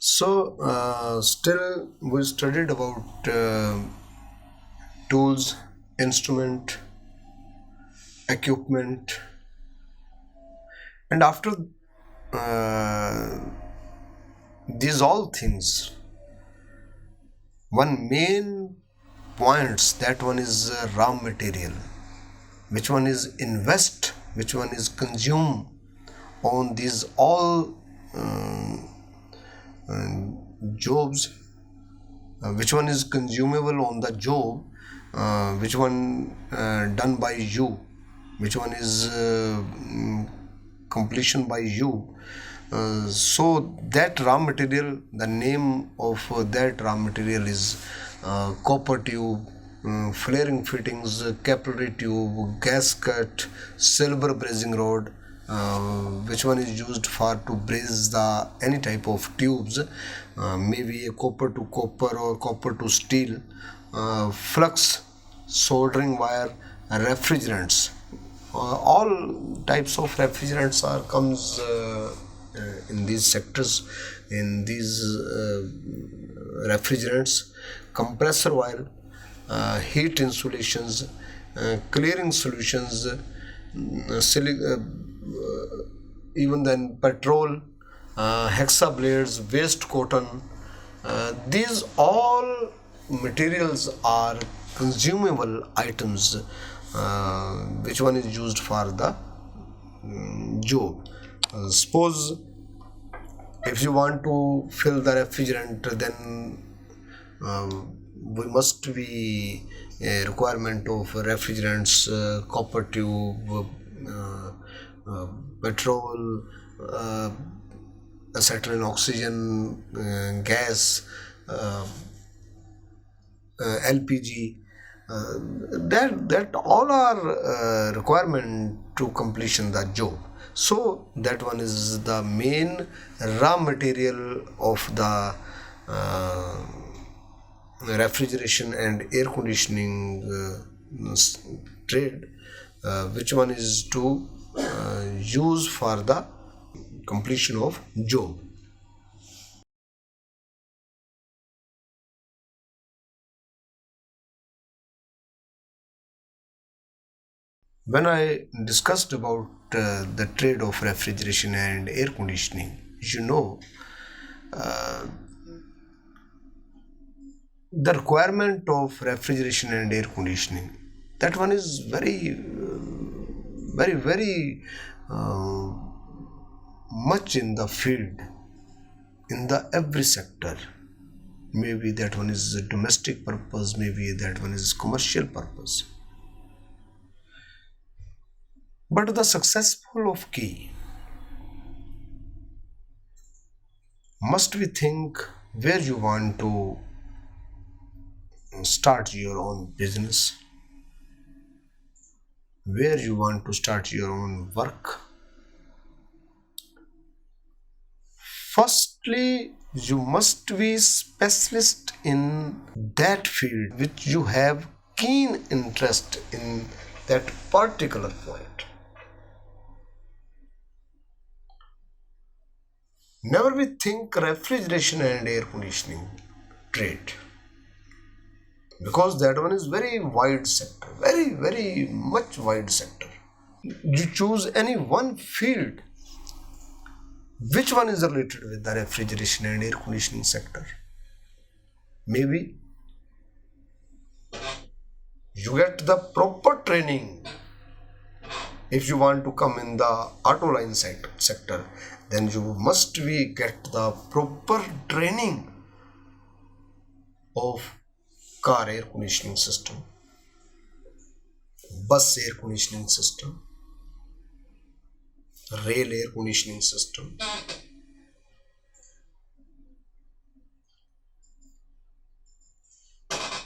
Still we studied about tools, instrument, equipment, and after uh, these all things, one main points, that one is raw material, which one is invest, which one is consume on these all jobs, which one is consumable on the job, which one done by you, which one is completion by you. So that raw material, the name of that raw material is copper tube, flaring fittings, capillary tube, gasket, silver brazing rod, which one is used for to braze the any type of tubes, maybe a copper to copper or copper to steel, flux, soldering wire, refrigerants. All types of refrigerants are comes in these sectors, in these refrigerants, compressor wire, heat insulations, clearing solutions, even then petrol, hexa blades, waste cotton. These all materials are consumable items, which one is used for the job. Suppose if you want to fill the refrigerant, then we must be a requirement of refrigerants, copper tube, petrol, acetylene, oxygen, gas, LPG. That all are requirement to completion the job. So that one is the main raw material of the refrigeration and air conditioning trade, which one is to use for the completion of job. When I discussed about the trade of refrigeration and air conditioning, the requirement of refrigeration and air conditioning, that one is very much in the field, in the every sector. Maybe that one is a domestic purpose, maybe that one is commercial purpose. But the successful of key must we think where you want to start your own business, where you want to start your own work. Firstly, you must be specialist in that field which you have keen interest in, that particular point. Never we think refrigeration and air conditioning trade, because that one is very wide sector, very much wide sector. You choose any one field, which one is related with the refrigeration and air conditioning sector. Maybe you get the proper training. If you want to come in the auto line sector, then you must be get the proper training of car air conditioning system, bus air conditioning system, rail air conditioning system.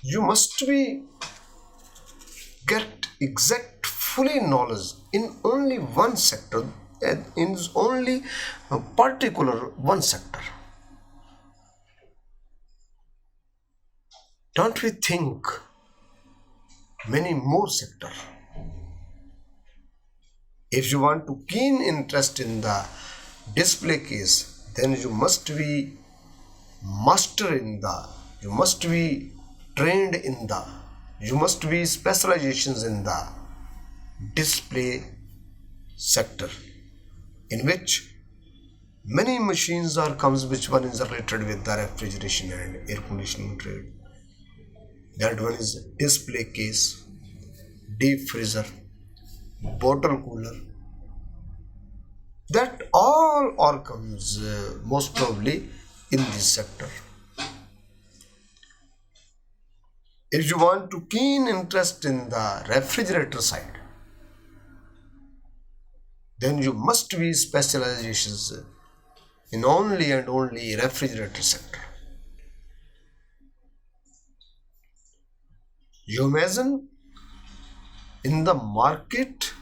You must be get exact fully knowledge in only one sector, and in only a particular one sector. Don't we think many more sector? If you want to keen interest in the display case, then you must be master in the, you must be trained in the, you must be specializations in the display sector, in which many machines are comes, which one is related with the refrigeration and air conditioning trade. That one is display case, deep freezer, bottle cooler. That all comes most probably in this sector. If you want to keen interest in the refrigerator side, then you must be specializations in only and only refrigerator sector. You imagine in the market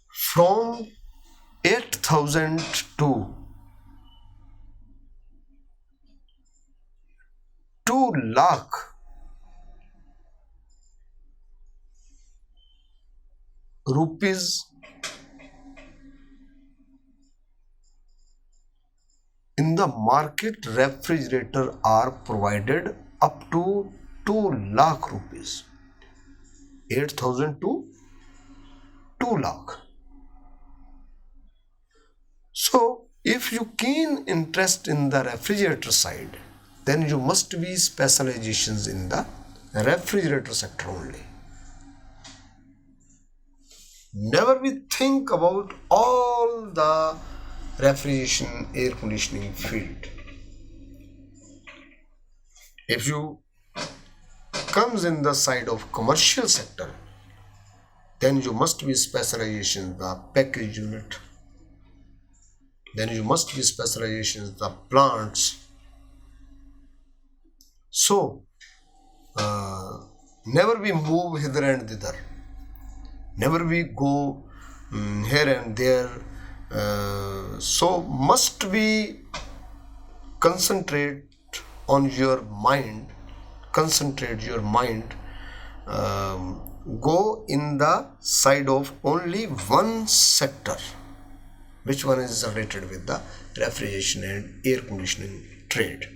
from 8,000 to 2 lakh rupees in the market, refrigerator are provided up to 2 lakh rupees, 8,000 to 2 lakh. So if you keen interest in the refrigerator side, then you must be specializations in the refrigerator sector only. Never we think about all the refrigeration air conditioning field. If you comes in the side of commercial sector, then you must be specialization in the package unit, then you must be specialization in the plants. So never we move hither and thither, never we go here and there. So must we concentrate on your mind, concentrate your mind, go in the side of only one sector, which one is related with the refrigeration and air conditioning trade,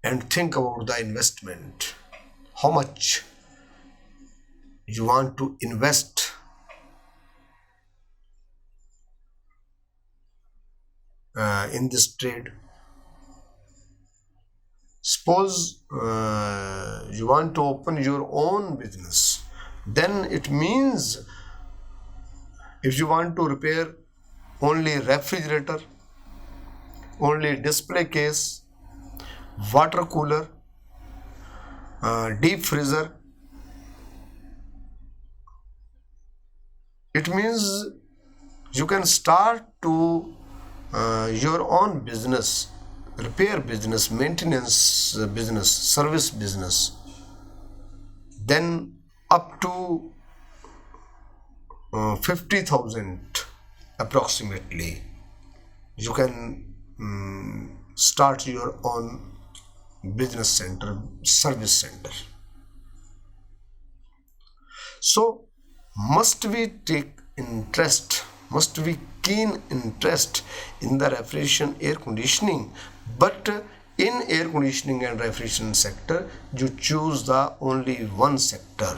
and think about the investment, how much you want to invest in this trade. Suppose you want to open your own business, then it means if you want to repair only refrigerator, only display case, water cooler, deep freezer, it means you can start to your own business, repair business, maintenance business, service business, then up to 50,000 approximately, you can start your own business center, service center. So must we take interest, must we keen interest in the refrigeration air conditioning, but in air conditioning and refrigeration sector you choose the only one sector.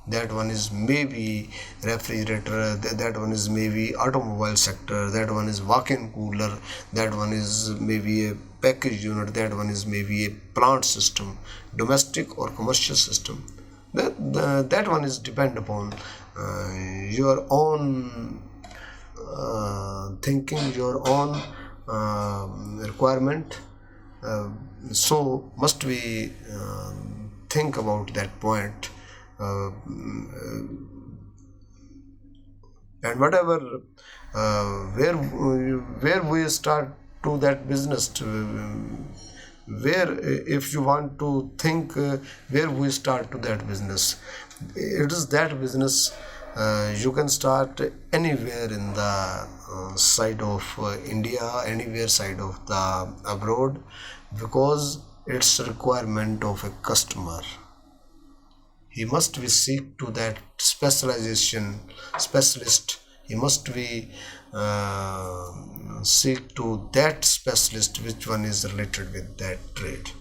That one is maybe refrigerator, that one is maybe automobile sector, that one is walk-in cooler, that one is maybe a package unit, that one is maybe a plant system, domestic or commercial system. That one is depend upon your own thinking, your own requirement. So must we think about that point, and whatever where we start to that business to, where if you want to think where we start to that business, it is that business you can start anywhere in the side of India, anywhere side of the abroad, because it's a requirement of a customer. He must be seek to that specialization specialist he must be seek to that specialist which one is related with that trade.